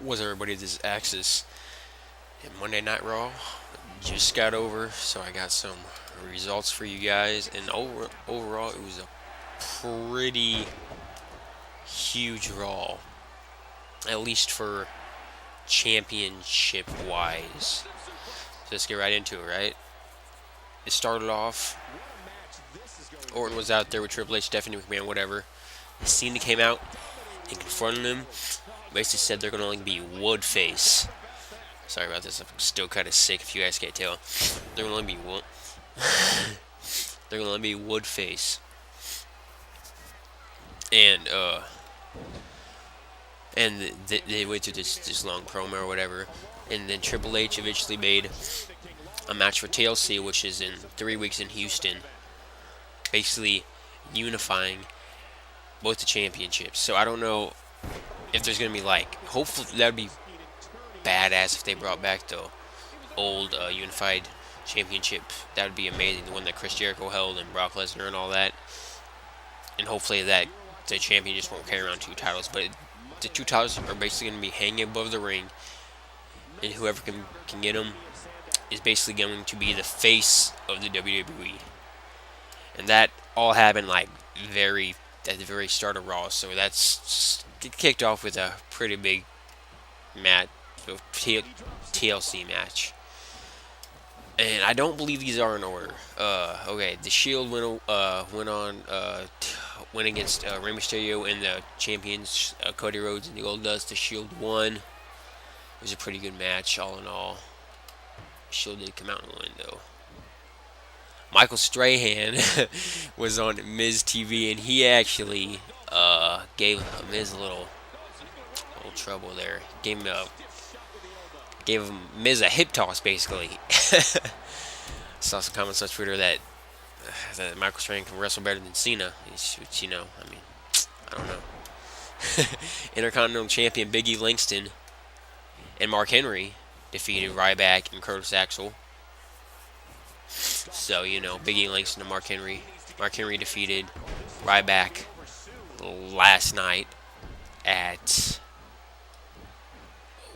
Was everybody this Axis and Monday Night Raw just got over, so I got some results for you guys. And overall, it was a pretty huge Raw, at least for championship wise. So let's get right into it, right? It started off. Orton was out there with Triple H, Stephanie McMahon, whatever. Cena came out and confronted him. Basically said they're gonna only be Woodface. Sorry about this. I'm still kind of sick. If you guys can't tell, they're gonna only be wood. They're gonna only be Woodface. And they went through this long promo or whatever, and then Triple H eventually made a match for TLC, which is in 3 weeks in Houston, basically unifying both the championships. So I don't know if there's gonna be like, hopefully that'd be badass if they brought back the old unified championship. That would be amazing. The one that Chris Jericho held and Brock Lesnar and all that. And hopefully that the champion just won't carry around two titles. But the two titles are basically going to be hanging above the ring, and whoever can get them is basically going to be the face of the WWE. And that all happened like at the very start of Raw. So that's it kicked off with a pretty big match, TLC match. And I don't believe these are in order. Okay, the Shield went against Rey Mysterio and the champions Cody Rhodes and the Goldust. The Shield won. It was a pretty good match, all in all. Shield did come out and win though. Michael Strahan was on Miz TV, and he actually gave Miz a little trouble there. Gave him Miz a hip toss, basically. Saw some comments on Twitter that Michael Strahan can wrestle better than Cena. Which, I mean, I don't know. Intercontinental Champion Big E Langston and Mark Henry defeated Ryback and Curtis Axel. So, Big E Langston and Mark Henry. Mark Henry defeated Ryback last night at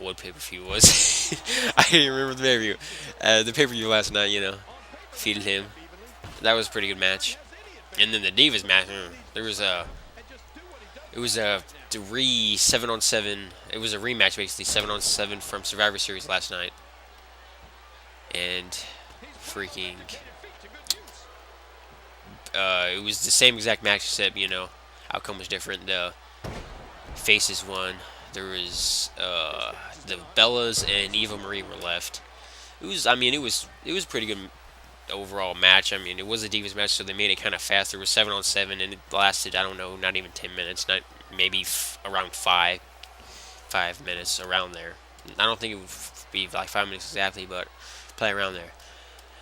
what pay-per-view was. I can't remember the pay-per-view. The pay-per-view last night, defeated him. That was a pretty good match. And then the Divas match, it was a 7-on-7. It was a rematch, basically, 7-on-7 from Survivor Series last night. And freaking, it was the same exact match, except, outcome was different. The faces won. There was the Bellas and Eva Marie were left. It was a pretty good overall match. I mean, it was a Divas match, so they made it kind of fast. There was 7-on-7, and it lasted, I don't know, not even 10 minutes, not maybe around 5 minutes, around there. I don't think it would be like 5 minutes exactly, but probably around there.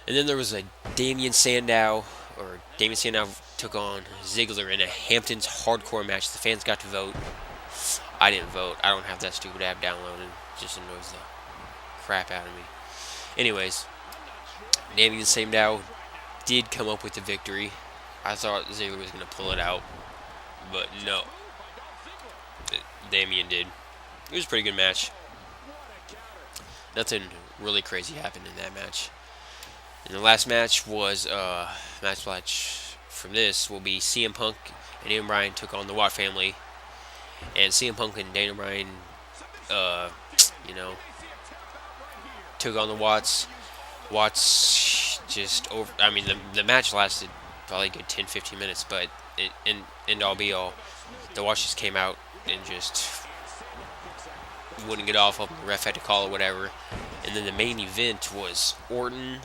And then there was a Damien Sandow took on Ziggler in a Hamptons hardcore match. The fans got to vote. I didn't vote. I don't have that stupid app downloaded. It just annoys the crap out of me. Anyways, Damien Sandow did come up with the victory. I thought Ziggler was going to pull it out, but no. Damien did. It was a pretty good match. Nothing really crazy happened in that match. And the last match was match from this will be CM Punk and Daniel Bryan took on the Watt family. And CM Punk and Daniel Bryan, took on the Watts. Watts just over. I mean, the match lasted probably a good 10-15 minutes, but end all be all, the Watts just came out and just wouldn't get off of them. The ref had to call it, whatever. And then the main event was Orton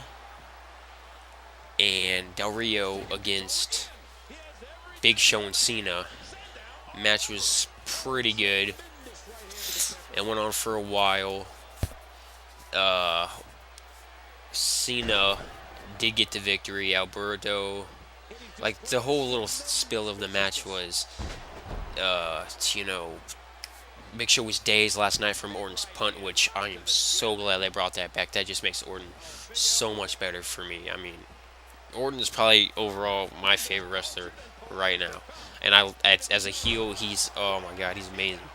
and Del Rio against Big Show and Cena. Match was pretty good. It went on for a while. Cena did get the victory. Alberto, like, the whole little spill of the match was, Big Show was dazed last night from Orton's punt, which I am so glad they brought that back. That just makes Orton so much better for me. I mean, Orton is probably overall my favorite wrestler right now. And as a heel, oh my god, he's amazing.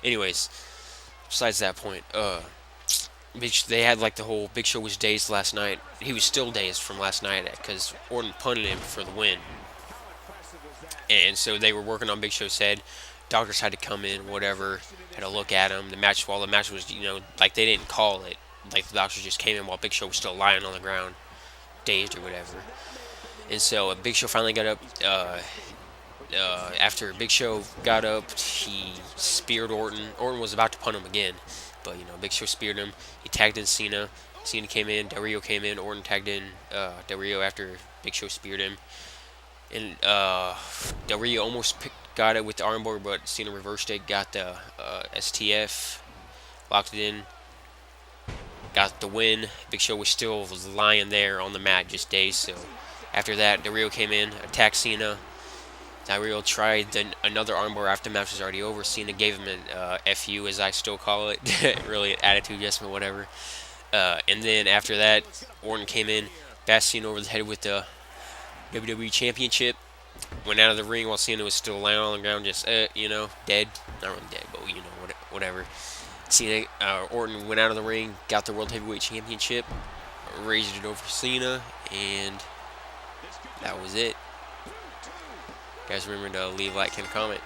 Anyways, besides that point, they had like the whole Big Show was dazed last night. He was still dazed from last night because Orton punted him for the win. And so they were working on Big Show's head. Doctors had to come in, whatever, had to look at him. While the match was, like they didn't call it. Like the doctors just came in while Big Show was still lying on the ground, dazed or whatever. And so Big Show finally got up. After Big Show got up, he speared Orton. Orton was about to punt him again, but Big Show speared him. He tagged in Cena. Cena came in. Del Rio came in. Orton tagged in Del Rio after Big Show speared him. And Del Rio almost got it with the armbar, but Cena reversed it. Got the STF, locked it in, got the win. Big Show was still lying there on the mat, just dazed. So after that, Del Rio came in, attacked Cena. Del Rio tried another armbar after the match was already over. Cena gave him an FU, as I still call it, really attitude adjustment, whatever. And then after that, Orton came in, bashed Cena over the head with the WWE Championship. Went out of the ring while Cena was still lying on the ground, just dead. Not really dead, but whatever. Cena, Orton went out of the ring, got the World Heavyweight Championship, raised it over Cena, and that was it. Guys, remember to leave, like, and comment.